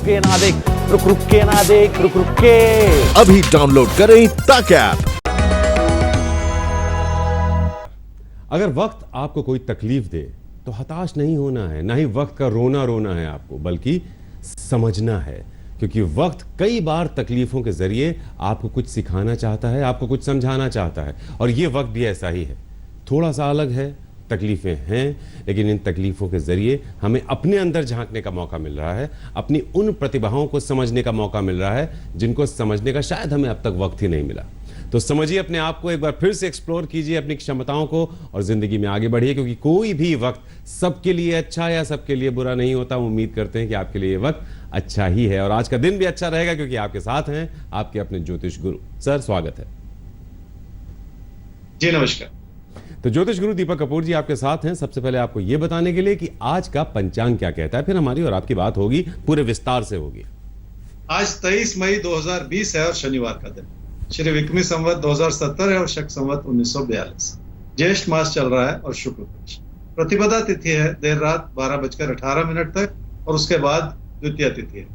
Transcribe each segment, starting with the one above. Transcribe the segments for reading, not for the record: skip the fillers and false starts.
के ना देख, रुक रुक के ना देख, रुक रुक के। अभी डाउनलोड करें तक ऐप। अगर वक्त आपको कोई तकलीफ दे तो हताश नहीं होना है, ना ही वक्त का रोना रोना है आपको, बल्कि समझना है। क्योंकि वक्त कई बार तकलीफों के जरिए आपको कुछ सिखाना चाहता है, आपको कुछ समझाना चाहता है। और ये वक्त भी ऐसा ही है, थोड़ा सा अलग है, तकलीफें हैं, लेकिन इन तकलीफों के जरिए हमें अपने अंदर झांकने का मौका मिल रहा है, अपनी उन प्रतिभाओं को समझने का मौका मिल रहा है जिनको समझने का शायद हमें अब तक वक्त ही नहीं मिला। तो समझिए अपने आप को, एक बार फिर से एक्सप्लोर कीजिए अपनी क्षमताओं को और जिंदगी में आगे बढ़िए। क्योंकि कोई भी वक्त सबके लिए अच्छा या सबके लिए बुरा नहीं होता। हम उम्मीद करते हैं कि आपके लिए ये वक्त अच्छा ही है और आज का दिन भी अच्छा रहेगा, क्योंकि आपके साथ हैं आपके अपने ज्योतिष गुरु। सर, स्वागत है। जी नमस्कार। तो ज्योतिष गुरु दीपक कपूर जी आपके साथ हैं। सबसे पहले आपको यह बताने के लिए कि आज का पंचांग क्या कहता है, फिर हमारी और आपकी बात होगी, पूरे विस्तार से होगी। आज 23 मई 2020 है और शनिवार का दिन। श्री विक्रमी संवत 2070 है और शक संवत 1942। ज्येष्ठ मास चल रहा है और शुक्ल पक्ष। प्रतिपदा तिथि है देर रात 12:18 तक और उसके बाद द्वितीय तिथि है।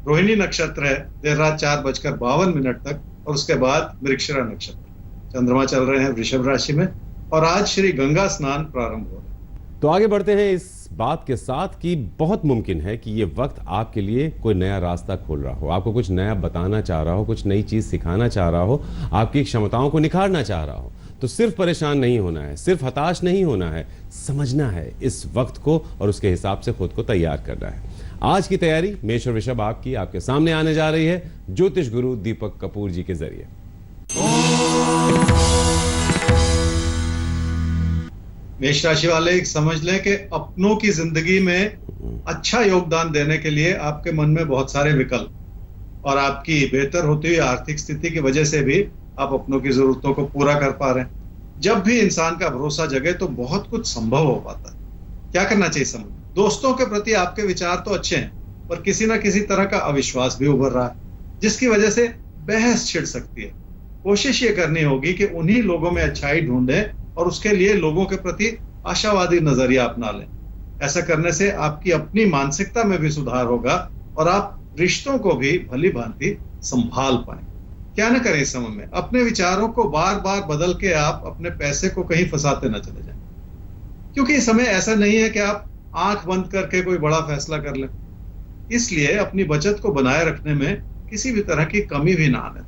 रोहिणी नक्षत्र है देर रात 4:52 तक और उसके बाद मृगशिरा नक्षत्र। चंद्रमा चल रहे हैं वृषभ राशि में और आज श्री गंगा स्नान प्रारंभ हो रहा है। तो आगे बढ़ते हैं इस बात के साथ कि बहुत मुमकिन है कि ये वक्त आपके लिए कोई नया रास्ता खोल रहा हो, आपको कुछ नया बताना चाह रहा हो, कुछ नई चीज सिखाना चाह रहा हो, आपकी क्षमताओं को निखारना चाह रहा हो। तो सिर्फ परेशान नहीं होना है, सिर्फ हताश नहीं होना है, समझना है इस वक्त को और उसके हिसाब से खुद को तैयार करना है। आज की तैयारी मेष और वृषभ आपके सामने आने जा रही है ज्योतिष गुरु दीपक कपूर जी के जरिए। मेष राशि वाले एक समझ लें कि अपनों की जिंदगी में अच्छा योगदान देने के लिए आपके मन में बहुत सारे विकल्प और आपकी बेहतर होती हुई आर्थिक स्थिति की वजह से भी आप अपनों की जरूरतों को पूरा कर पा रहे हैं। जब भी इंसान का भरोसा जगे तो बहुत कुछ संभव हो पाता है। क्या करना चाहिए समझ? दोस्तों के प्रति आपके विचार तो अच्छे हैं, पर किसी ना किसी तरह का अविश्वास भी उभर रहा है, जिसकी वजह से बहस छिड़ सकती है। कोशिश ये करनी होगी कि उन्हीं लोगों में अच्छाई ढूंढें और उसके लिए लोगों के प्रति आशावादी नजरिया अपना लें। ऐसा करने से आपकी अपनी मानसिकता में भी सुधार होगा और आप रिश्तों को भी भली भांति संभाल पाएं। क्या न करें इस समय में? अपने विचारों को बार बार बदल के आप अपने पैसे को कहीं फंसाते न चले जाएं, क्योंकि इस समय ऐसा नहीं है कि आप आंख बंद करके कोई बड़ा फैसला कर लें। इसलिए अपनी बचत को बनाए रखने में किसी भी तरह की कमी भी ना आने।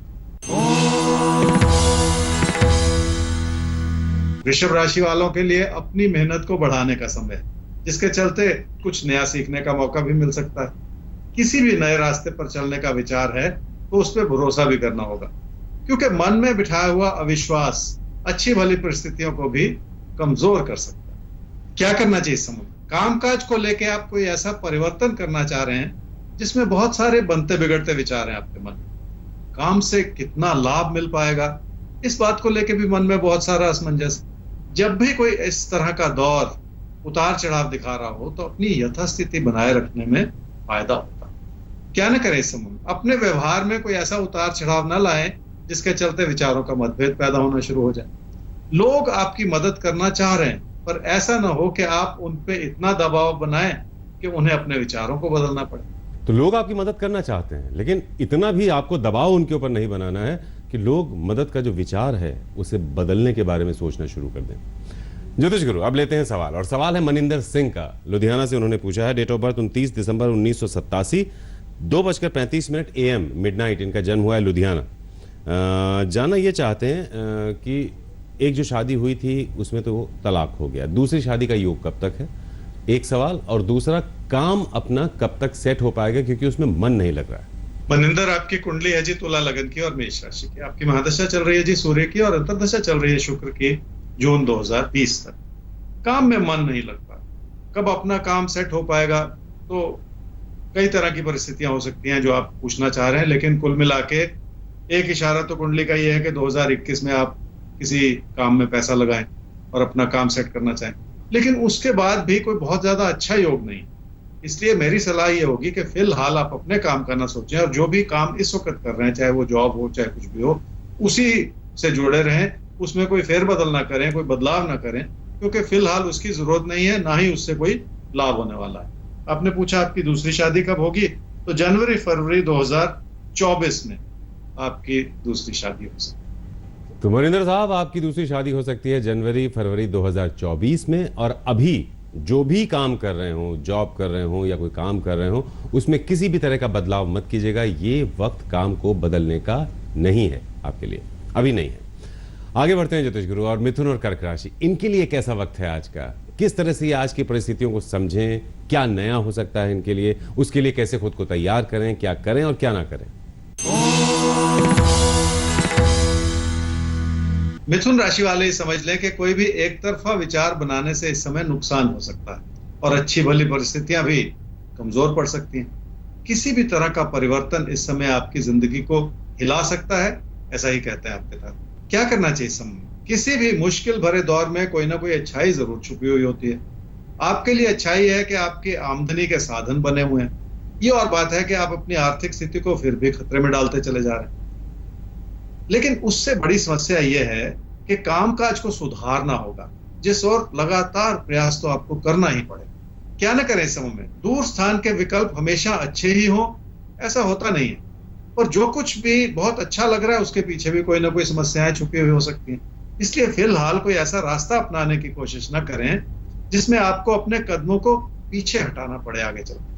वृषभ राशि वालों के लिए अपनी मेहनत को बढ़ाने का समय है, जिसके चलते कुछ नया सीखने का मौका भी मिल सकता है। किसी भी नए रास्ते पर चलने का विचार है तो उस पर भरोसा भी करना होगा, क्योंकि मन में बिठाया हुआ अविश्वास अच्छी भली परिस्थितियों को भी कमजोर कर सकता है। क्या करना चाहिए इस समय? कामकाज को लेकर आप कोई ऐसा परिवर्तन करना चाह रहे हैं जिसमें बहुत सारे बनते बिगड़ते विचार हैं आपके मन में। काम से कितना लाभ मिल पाएगा, इस बात को लेकर भी मन में बहुत सारा असमंजस। जब भी कोई इस तरह का दौर उतार चढ़ाव दिखा रहा हो तो अपनी यथास्थिति बनाए रखने में फायदा होता है। क्या न करें इस समय? अपने व्यवहार में कोई ऐसा उतार चढ़ाव न लाएं जिसके चलते विचारों का मतभेद पैदा होना शुरू हो जाए। लोग आपकी मदद करना चाह रहे हैं, पर ऐसा ना हो कि आप उन पे इतना दबाव बनाएं कि उन्हें अपने विचारों को बदलना पड़े। तो लोग आपकी मदद करना चाहते हैं, लेकिन इतना भी आपको दबाव उनके ऊपर नहीं बनाना है कि लोग मदद का जो विचार है उसे बदलने के बारे में सोचना शुरू कर दें। ज्योतिष गुरु, अब लेते हैं सवाल, और सवाल है मनिंदर सिंह का। लुधियाना से उन्होंने पूछा है। डेट ऑफ बर्थ 29 दिसंबर 1987, 2:35 AM मिडनाइट इनका जन्म हुआ है लुधियाना। जानना ये चाहते हैं कि एक जो शादी हुई थी उसमें तो तलाक हो गया, दूसरी शादी का योग कब तक है, एक सवाल। और दूसरा, काम अपना कब तक सेट हो पाएगा, क्योंकि उसमें मन नहीं लग रहा है। मनिंदर, आपकी कुंडली है जी तुला लगन की और मेष राशि की। आपकी महादशा चल रही है जी सूर्य की और अंतर्दशा चल रही है शुक्र की जून 2020 तक। काम में मन नहीं लगता, कब अपना काम सेट हो पाएगा? तो कई तरह की परिस्थितियां हो सकती हैं जो आप पूछना चाह रहे हैं, लेकिन कुल मिला के एक इशारा तो कुंडली का ये है कि 2021 में आप किसी काम में पैसा लगाएं और अपना काम सेट करना चाहें, लेकिन उसके बाद भी कोई बहुत ज्यादा अच्छा योग नहीं। इसलिए मेरी सलाह ये होगी कि फिलहाल आप अपने काम का ना सोचें और जो भी काम इस वक्त कर रहे हैं, चाहे वो जॉब हो चाहे कुछ भी हो, उसी से जुड़े रहें, उसमें कोई फेरबदल ना करें, कोई बदलाव ना करें, क्योंकि फिलहाल उसकी जरूरत नहीं है, ना ही उससे कोई लाभ होने वाला है। आपने पूछा आपकी दूसरी शादी कब होगी, तो जनवरी फरवरी 2024 में आपकी दूसरी शादी हो सकती है। तो मनिंदर साहब, आपकी दूसरी शादी हो सकती है जनवरी फरवरी 2024 में। और अभी जो भी काम कर रहे हो, जॉब कर रहे हो या कोई काम कर रहे हो, उसमें किसी भी तरह का बदलाव मत कीजिएगा। ये वक्त काम को बदलने का नहीं है आपके लिए, अभी नहीं है। आगे बढ़ते हैं ज्योतिष गुरु। और मिथुन और कर्क राशि, इनके लिए कैसा वक्त है आज का? किस तरह से आज की परिस्थितियों को समझें? क्या नया हो सकता है इनके लिए? उसके लिए कैसे खुद को तैयार करें? क्या करें और क्या ना करें? मिथुन राशि वाले समझ लें कि कोई भी एक तरफा विचार बनाने से इस समय नुकसान हो सकता है और अच्छी भली परिस्थितियां भी कमजोर पड़ सकती हैं। किसी भी तरह का परिवर्तन इस समय आपकी जिंदगी को हिला सकता है, ऐसा ही कहते हैं आपके साथ। क्या करना चाहिए इस समय? किसी भी मुश्किल भरे दौर में कोई ना कोई अच्छाई जरूर छुपी हुई होती है। आपके लिए अच्छाई है कि आपकी आमदनी के साधन बने हुए हैं। ये और बात है कि आप अपनी आर्थिक स्थिति को फिर भी खतरे में डालते चले जा रहे हैं। लेकिन उससे बड़ी समस्या यह है कि कामकाज को सुधारना होगा, जिस और लगातार प्रयास तो आपको करना ही पड़े। क्या न करें इस समय में? दूर स्थान के विकल्प हमेशा अच्छे ही हो ऐसा होता नहीं है, और जो कुछ भी बहुत अच्छा लग रहा है उसके पीछे भी कोई ना कोई समस्याएं छुपी हुई हो सकती हैं। इसलिए फिलहाल कोई ऐसा रास्ता अपनाने की कोशिश न करें जिसमें आपको अपने कदमों को पीछे हटाना पड़े आगे चलकर।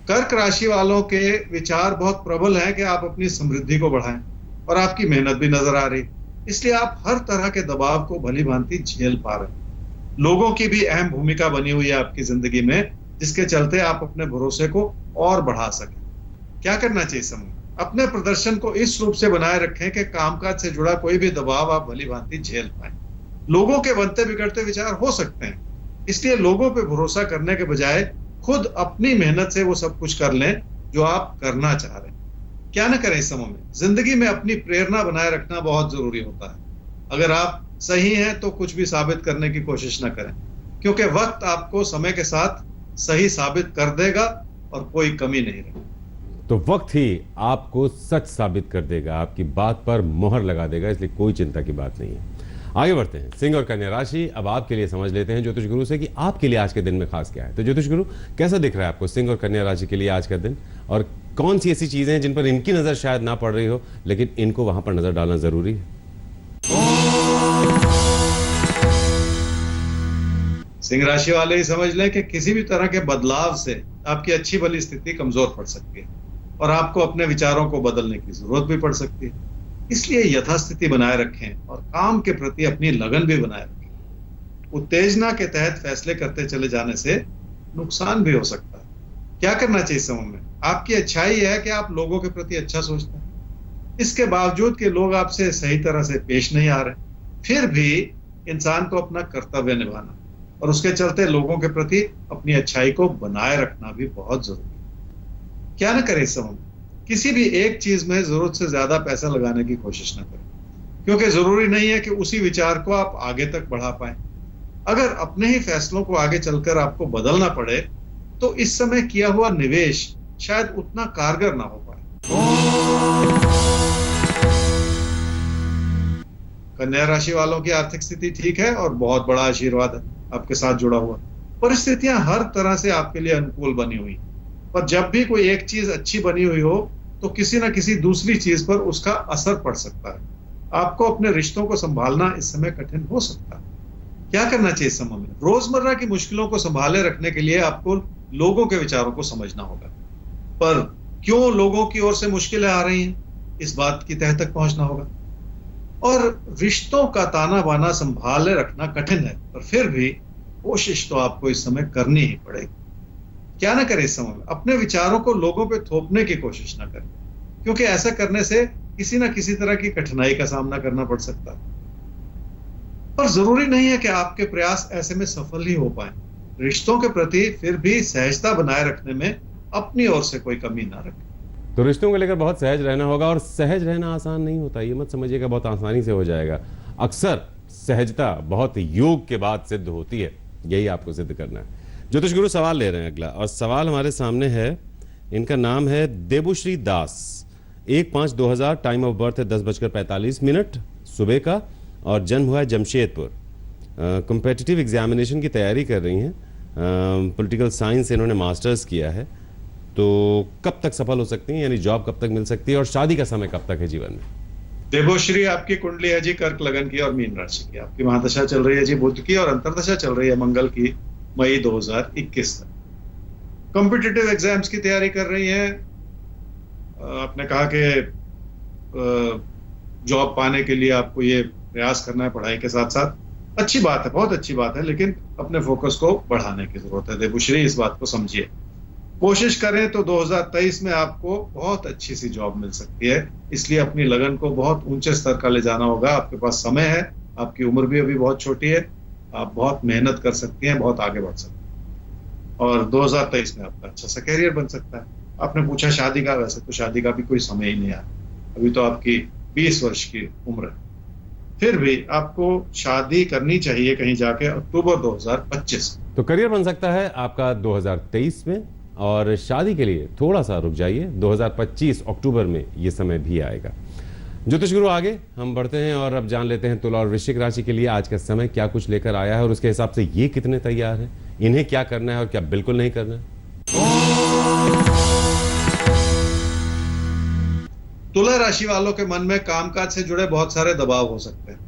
कर्क राशि वालों के विचार बहुत प्रबल हैं कि आप अपनी समृद्धि को बढ़ाएं, और आपकी मेहनत भी नजर आ रही, इसलिए आप हर तरह के दबाव को भली भांति झेल पा रहे हैं। लोगों की भी अहम भूमिका बनी हुई है आपकी जिंदगी में, जिसके चलते आप अपने भरोसे को और बढ़ा सकें। क्या करना चाहिए समय? अपने प्रदर्शन को इस रूप से बनाए रखें कि कामकाज से जुड़ा कोई भी दबाव आप भली भांति झेल पाएं। लोगों के बनते बिगड़ते विचार हो सकते हैं, इसलिए लोगों पे भरोसा करने के बजाय खुद अपनी मेहनत से वो सब कुछ कर लें जो आप करना चाह रहे हैं। क्या न करें इस समय में? जिंदगी में अपनी प्रेरणा बनाए रखना बहुत जरूरी होता है। अगर आप सही हैं तो कुछ भी साबित करने की कोशिश न करें, क्योंकि वक्त आपको समय के साथ सही साबित कर देगा और कोई कमी नहीं रहेगी। तो वक्त ही आपको सच साबित कर देगा, आपकी बात पर मोहर लगा देगा, इसलिए कोई चिंता की बात नहीं है। आगे बढ़ते हैं सिंह और कन्या राशि। अब आपके लिए समझ लेते हैं ज्योतिष गुरु से कि आपके लिए आज के दिन में खास क्या है। तो ज्योतिष गुरु, कैसा दिख रहा है आपको सिंह और कन्या राशि के लिए आज का दिन, और कौन सी ऐसी चीजें हैं जिन पर इनकी नजर शायद ना पड़ रही हो लेकिन इनको वहां पर नजर डालना जरूरी है? सिंह राशि वाले ही समझ लें कि किसी भी तरह के बदलाव से आपकी अच्छी भली स्थिति कमजोर पड़ सकती है और आपको अपने विचारों को बदलने की जरूरत भी पड़ सकती है। इसलिए यथास्थिति बनाए रखें और काम के प्रति अपनी लगन भी बनाए रखें। उत्तेजना के तहत फैसले करते चले जाने से नुकसान भी हो सकता है। क्या करना चाहिए इस समय में? आपकी अच्छाई है कि आप लोगों के प्रति अच्छा सोचते हैं। इसके बावजूद कि लोग आपसे सही तरह से पेश नहीं आ रहे, फिर भी इंसान को अपना कर्तव्य निभाना और उसके चलते लोगों के प्रति अपनी अच्छाई को बनाए रखना भी बहुत जरूरी है। क्या न करें इस समय में? किसी भी एक चीज में जरूरत से ज्यादा पैसा लगाने की कोशिश न करें, क्योंकि जरूरी नहीं है कि उसी विचार को आप आगे तक बढ़ा पाएं। अगर अपने ही फैसलों को आगे चलकर आपको बदलना पड़े तो इस समय किया हुआ निवेश शायद उतना कारगर ना हो पाए। कन्या राशि वालों की आर्थिक स्थिति ठीक है और बहुत बड़ा आशीर्वाद है आपके साथ जुड़ा हुआ। परिस्थितियां हर तरह से आपके लिए अनुकूल बनी हुई, पर जब भी कोई एक चीज अच्छी बनी हुई हो तो किसी ना किसी दूसरी चीज पर उसका असर पड़ सकता है। आपको अपने रिश्तों को संभालना इस समय कठिन हो सकता है। क्या करना चाहिए इस समय में? रोजमर्रा की मुश्किलों को संभाले रखने के लिए आपको लोगों के विचारों को समझना होगा, पर क्यों लोगों की ओर से मुश्किलें आ रही हैं, इस बात की तह तक पहुंचना होगा। और रिश्तों का ताना बाना संभाले रखना कठिन है, पर फिर भी कोशिश तो आपको इस समय करनी ही पड़ेगी। क्या ना करें इस समय में? अपने विचारों को लोगों पे थोपने की कोशिश ना करें, क्योंकि ऐसा करने से किसी ना किसी तरह की कठिनाई का सामना करना पड़ सकता है। पर जरूरी नहीं है कि आपके प्रयास ऐसे में सफल ही हो पाए। रिश्तों के प्रति फिर भी सहजता बनाए रखने में अपनी ओर से कोई कमी ना रखें। तो रिश्तों को लेकर बहुत सहज रहना होगा, और सहज रहना आसान नहीं होता, ये मत समझिएगा बहुत आसानी से हो जाएगा। अक्सर सहजता बहुत योग के बाद सिद्ध होती है, यही आपको सिद्ध करना है। ज्योतिष गुरु सवाल ले रहे हैं अगला, और सवाल हमारे सामने है। इनका नाम है देबुश्री दास। 1/5/2000, टाइम ऑफ बर्थ है 10:45 सुबह का, और जन्म हुआ है जमशेदपुर। कॉम्पिटिटिव एग्जामिनेशन की तैयारी कर रही हैं। पॉलिटिकल साइंस से इन्होंने मास्टर्स किया है, तो कब तक सफल हो सकती हैं, यानी जॉब कब तक मिल सकती है, और शादी का समय कब तक है जीवन में? देवोश्री, आपकी कुंडली है जी कर्क लगन की और मीन राशि की। आपकी महादशा चल रही है जी बुध की, और अंतरदशा चल रही है मंगल की मई 2021 तक। कॉम्पिटिटिव एग्जाम्स की तैयारी कर रही हैं। आपने कहा कि जॉब पाने के लिए आपको ये प्रयास करना है पढ़ाई के साथ साथ। अच्छी बात है, बहुत अच्छी बात है, लेकिन अपने फोकस को बढ़ाने की जरूरत है। देवश्री, इस बात को समझिए। कोशिश करें तो 2023 में आपको बहुत अच्छी सी जॉब मिल सकती है। इसलिए अपनी लगन को बहुत ऊंचे स्तर का ले जाना होगा। आपके पास समय है, आपकी उम्र भी अभी बहुत छोटी है, आप बहुत मेहनत कर सकती हैं, बहुत आगे बढ़ सकती हैं, और 2023 में आपका अच्छा सा कैरियर बन सकता है। आपने पूछा शादी का, वैसे तो शादी का भी कोई समय ही नहीं आया, अभी तो आपकी 20 वर्ष की उम्र है। फिर भी आपको शादी करनी चाहिए कहीं जाके अक्टूबर 2025। तो करियर बन सकता है आपका 2023 में, और शादी के लिए थोड़ा सा रुक जाइए, 2025 अक्टूबर में ये समय भी आएगा। ज्योतिष गुरु, आगे हम बढ़ते हैं और अब जान लेते हैं तुला और वृश्चिक राशि के लिए आज का समय क्या कुछ लेकर आया है, और उसके हिसाब से ये कितने तैयार हैं, इन्हें क्या करना है और क्या बिल्कुल नहीं करना है। तुला राशि वालों के मन में कामकाज से जुड़े बहुत सारे दबाव हो सकते हैं।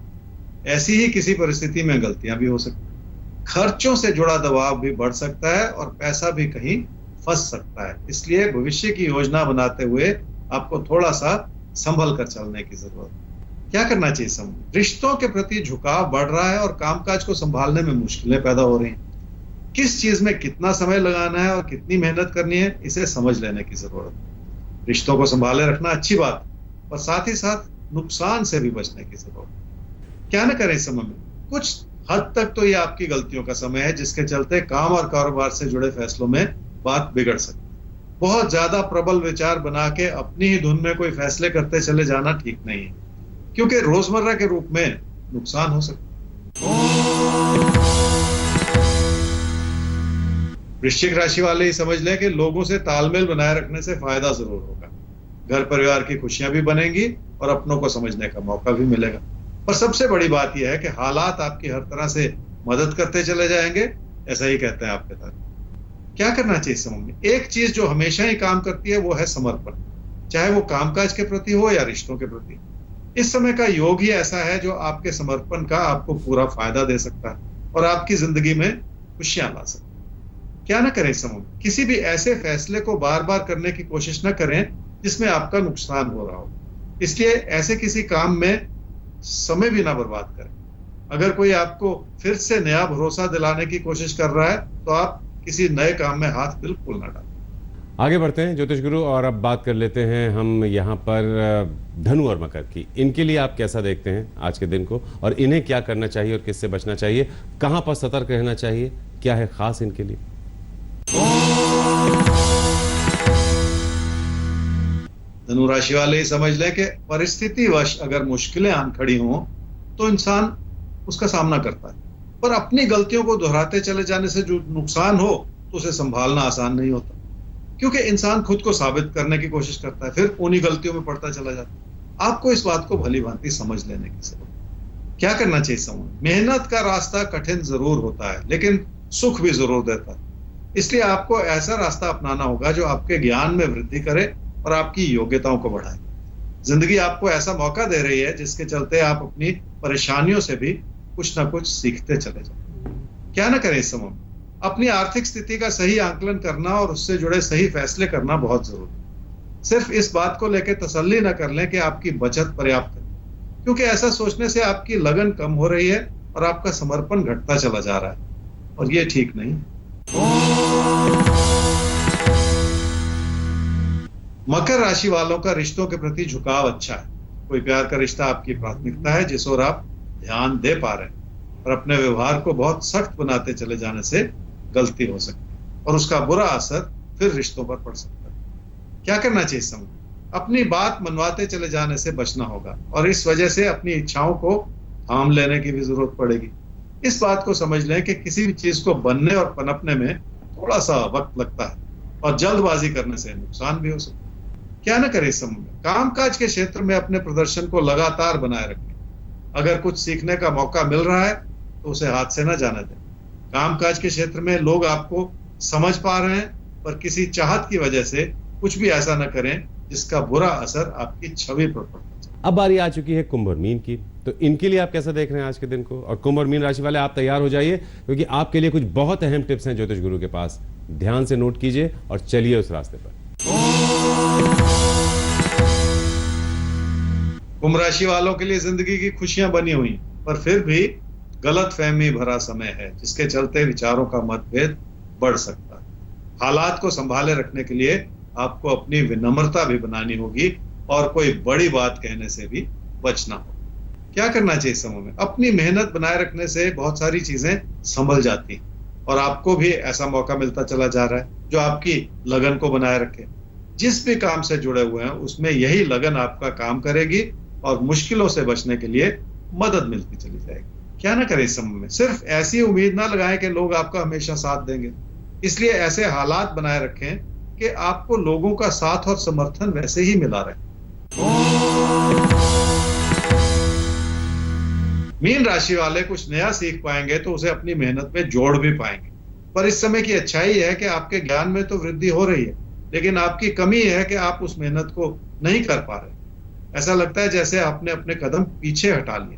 ऐसी ही किसी परिस्थिति में गलतियां भी हो सकती हैं। खर्चों से जुड़ा दबाव भी बढ़ सकता है और पैसा भी कहीं फंस सकता है। इसलिए भविष्य की योजना बनाते हुए आपको थोड़ा सा संभल कर चलने की जरूरत है। क्या करना चाहिए समय? रिश्तों के प्रति झुकाव बढ़ रहा है और कामकाज को संभालने में मुश्किलें पैदा हो रही हैं। किस चीज में कितना समय लगाना है और कितनी मेहनत करनी है, इसे समझ लेने की जरूरत है। रिश्तों को संभाले रखना अच्छी बात है, और साथ ही साथ नुकसान से भी बचने की जरूरत है। क्या न करें इस समय में? कुछ हद तक तो ये आपकी गलतियों का समय है, जिसके चलते काम और कारोबार से जुड़े फैसलों में बात बिगड़ सकती है। बहुत ज्यादा प्रबल विचार बना के अपनी ही धुन में कोई फैसले करते चले जाना ठीक नहीं है, क्योंकि रोजमर्रा के रूप में नुकसान हो सकता है। वृश्चिक राशि वाले ही समझ लें कि लोगों से तालमेल बनाए रखने से फायदा जरूर होगा। घर परिवार की खुशियां भी बनेंगी और अपनों को समझने का मौका भी मिलेगा। पर सबसे बड़ी बात यह है कि हालात आपकी हर तरह से मदद करते चले जाएंगे, ऐसा ही कहते हैं आपके तारे। क्या करना चाहिए समय में? एक चीज जो हमेशा ही काम करती है वो है समर्पण, चाहे वो कामकाज के प्रति हो या रिश्तों के प्रति। इस समय का योग ही ऐसा है जो आपके समर्पण का आपको पूरा फायदा दे सकता है और आपकी जिंदगी में खुशियां ला सकता है। क्या ना करें इस समय? किसी भी ऐसे फैसले को बार बार करने की कोशिश ना करें जिसमें आपका नुकसान हो रहा हो। इसलिए ऐसे किसी काम में समय भी ना बर्बाद करें। अगर कोई आपको फिर से नया भरोसा दिलाने की कोशिश कर रहा है तो आप किसी नए काम में हाथ बिल्कुल ना डालें। आगे बढ़ते हैं ज्योतिष गुरु, और अब बात कर लेते हैं हम यहाँ पर धनु और मकर की। इनके लिए आप कैसा देखते हैं आज के दिन को, और इन्हें क्या करना चाहिए और किससे बचना चाहिए, कहां पर सतर्क रहना चाहिए, क्या है खास इनके लिए? धनु राशि वाले ही समझ लें कि परिस्थिति वश अगर मुश्किलें आन खड़ी हों तो इंसान उसका सामना करता है, पर अपनी गलतियों को दोहराते चले जाने से जो नुकसान हो तो उसे संभालना आसान नहीं होता, क्योंकि इंसान खुद को साबित करने की कोशिश करता है, फिर उन्हीं गलतियों में पड़ता चला जाता है। आपको इस बात को भली भांति समझ लेने की जरूरत है। क्या करना चाहिए समय? मेहनत का रास्ता कठिन जरूर होता है, लेकिन सुख भी जरूर देता है। इसलिए आपको ऐसा रास्ता अपनाना होगा जो आपके ज्ञान में वृद्धि करे और आपकी योग्यताओं को बढ़ाए। जिंदगी आपको ऐसा मौका दे रही है जिसके चलते आप अपनी परेशानियों से भी कुछ ना कुछ सीखते चले जाए। क्या ना करें इस समय? अपनी आर्थिक स्थिति का सही आंकलन करना और उससे जुड़े सही फैसले करना बहुत जरूरी है। सिर्फ इस बात को लेकर तसल्ली न कर लें कि आपकी बचत पर्याप्त है, क्योंकि ऐसा सोचने से आपकी लगन कम हो रही है और आपका समर्पण घटता चला जा रहा है, और ये ठीक नहीं। मकर राशि वालों का रिश्तों के प्रति झुकाव अच्छा है। कोई प्यार का रिश्ता आपकी प्राथमिकता है जिस ओर आप ध्यान दे पा रहे हैं, और अपने व्यवहार को बहुत सख्त बनाते चले जाने से गलती हो सकती है और उसका बुरा असर फिर रिश्तों पर पड़ सकता है। क्या करना चाहिए इस समय? अपनी बात मनवाते चले जाने से बचना होगा, और इस वजह से अपनी इच्छाओं को थाम लेने की भी जरूरत पड़ेगी। इस बात को समझ लें कि किसी भी चीज को बनने और पनपने में थोड़ा सा वक्त लगता है, और जल्दबाजी करने से नुकसान भी हो सकता है। क्या ना करें इस समय में? कामकाज के क्षेत्र में अपने प्रदर्शन को लगातार बनाए रखें। अगर कुछ सीखने का मौका मिल रहा है तो उसे हाथ से ना जाने दें। कामकाज के क्षेत्र में लोग आपको समझ पा रहे हैं, पर किसी चाहत की वजह से कुछ भी ऐसा न करें जिसका बुरा असर आपकी छवि पर पड़े। अब बारी आ चुकी है कुंभ और मीन की, तो इनके लिए आप कैसा देख रहे हैं आज के दिन को? और कुंभ और मीन राशि वाले आप तैयार हो जाइए, क्योंकि आपके लिए कुछ बहुत अहम टिप्स हैं ज्योतिष गुरु के पास। ध्यान से नोट कीजिए और चलिए उस रास्ते पर। कुंभ राशि वालों के लिए जिंदगी की खुशियां बनी हुई, पर फिर भी गलत फहमी भरा समय है, जिसके चलते विचारों का मतभेद बढ़ सकता है। हालात को संभाले रखने के लिए आपको अपनी विनम्रता भी बनानी होगी और कोई बड़ी बात कहने से भी बचना होगा। क्या करना चाहिए इस समय में? अपनी मेहनत बनाए रखने से बहुत सारी चीजें संभल जाती हैं और आपको भी ऐसा मौका मिलता चला जा रहा है जो आपकी लगन को बनाए रखे। जिस भी काम से जुड़े हुए हैं उसमें यही लगन आपका काम करेगी और मुश्किलों से बचने के लिए मदद मिलती चली जाएगी। क्या ना करें इस समय में? सिर्फ ऐसी उम्मीद ना लगाएं कि लोग आपका हमेशा साथ देंगे। इसलिए ऐसे हालात बनाए रखें कि आपको लोगों का साथ और समर्थन वैसे ही मिला रहे। मीन राशि वाले कुछ नया सीख पाएंगे तो उसे अपनी मेहनत में जोड़ भी पाएंगे। पर इस समय की अच्छाई है कि आपके ज्ञान में तो वृद्धि हो रही है, लेकिन आपकी कमी है कि आप उस मेहनत को नहीं कर पा रहे। ऐसा लगता है जैसे आपने अपने कदम पीछे हटा लिए।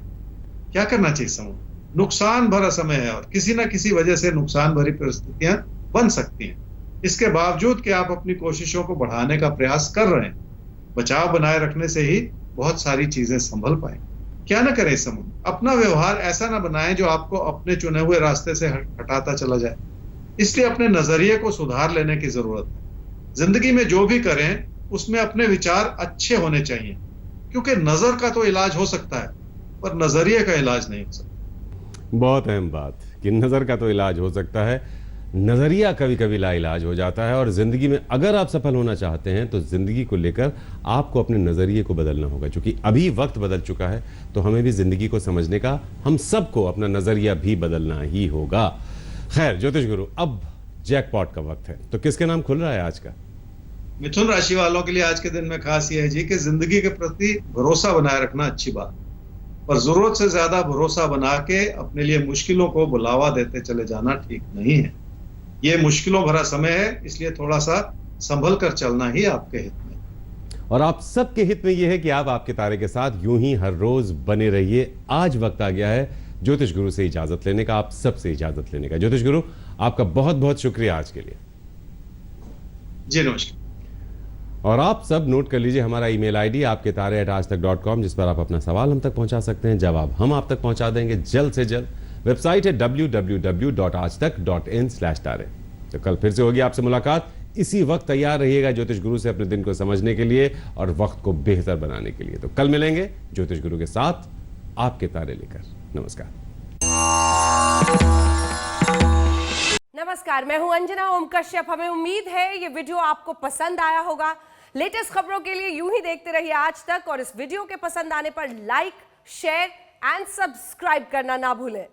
क्या करना चाहिए समय? नुकसान भरा समय है और किसी ना किसी वजह से नुकसान भरी परिस्थितियां बन सकती हैं। इसके बावजूद कि आप अपनी कोशिशों को बढ़ाने का प्रयास कर रहे हैं, बचाव बनाए रखने से ही बहुत सारी चीजें संभल पाएंगे। क्या ना करें इस समय? अपना व्यवहार ऐसा ना बनाएं जो आपको अपने चुने हुए रास्ते से हटाता चला जाए। इसलिए अपने नजरिए को सुधार लेने की जरूरत है। जिंदगी में जो भी करें उसमें अपने विचार अच्छे होने चाहिए, क्योंकि नजर का तो इलाज हो सकता है पर नजरिए का इलाज नहीं हो सकता। बहुत अहम बात कि नजर का तो इलाज हो सकता है, नजरिया कभी कभी लाइलाज हो जाता है। और जिंदगी में अगर आप सफल होना चाहते हैं तो जिंदगी को लेकर आपको अपने नजरिए को बदलना होगा, क्योंकि अभी वक्त बदल चुका है। तो हमें भी जिंदगी को समझने का, हम सबको अपना नजरिया भी बदलना ही होगा। खैर ज्योतिष गुरु, अब जैकपॉट का वक्त है, तो किसके नाम खुल रहा है आज का? मिथुन राशि वालों के लिए आज के दिन में खास यह है जी कि जिंदगी के प्रति भरोसा बनाए रखना अच्छी बात है, पर जरूरत से ज्यादा भरोसा बना के अपने लिए मुश्किलों को बुलावा देते चले जाना ठीक नहीं है। ये मुश्किलों भरा समय है, इसलिए थोड़ा सा संभल कर चलना ही आपके हित में। और आप सबके हित में यह है कि आप आपके तारे के साथ यूं ही हर रोज बने रहिए। आज वक्त आ गया है ज्योतिष गुरु से इजाजत लेने का, आप सबसे इजाजत लेने का। ज्योतिष गुरु, आपका बहुत बहुत शुक्रिया आज के लिए। जी नमस्कार। और आप सब नोट कर लीजिए हमारा ईमेल आईडी आपके तारे@aajtak.com, जिस पर आप अपना सवाल हम तक पहुंचा सकते हैं। जवाब हम आप तक पहुंचा देंगे जल्द से जल्द। वेबसाइट है www.aajtak.in/tare। तो कल फिर से होगी आपसे मुलाकात। इसी वक्त तैयार रहिएगा ज्योतिष गुरु से अपने दिन को समझने के लिए और वक्त को बेहतर बनाने के लिए। तो कल मिलेंगे ज्योतिष गुरु के साथ, आपके तारे लेकर। नमस्कार। नमस्कार, मैं हूं अंजना ओम कश्यप। हमें उम्मीद है ये वीडियो आपको पसंद आया होगा। लेटेस्ट खबरों के लिए यूं ही देखते रहिए आज तक, और इस वीडियो के पसंद आने पर लाइक, शेयर एंड सब्सक्राइब करना ना भूलें।